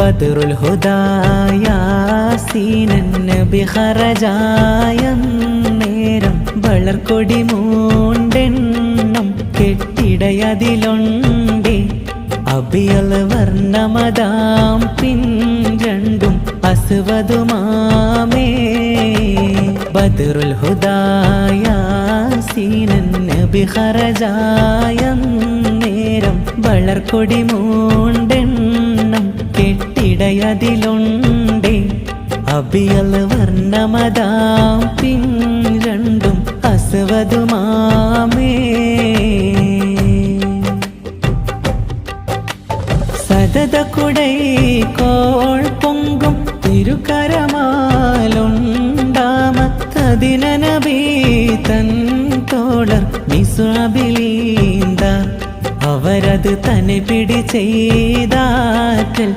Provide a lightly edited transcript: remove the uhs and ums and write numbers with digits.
ബദറുൽ ഹുദായാസീനൻ നബി ഖറജായ നേരം വളർക്കൊടി മൂണ്ടെണ്ണം കെട്ടിടയതിലുണ്ടേ അബിയൽ വർണ്ണമതാം പിൻരണ്ടും അസ്വദുമാമേ ബദറുൽ ഹുദായാസീനൻ നബി ഖറജായ നേരം വളർക്കൊടി മൂണ്ടെണ്ണം കെട്ടിടയതിലുണ്ടേ അബിയൽ വർണ്ണമതാം പിൻരണ്ടും അസ്വദുമാമേ സദത കുടൈ കോൾ പൊങ്കും തിരുക്കരമാലുണ്ടാമത്തതിന നബി തൻ തോളർ മിസ്അബിലീന്ത അവരത് തന്നെ പിടി ചെയ്താറ്റൽ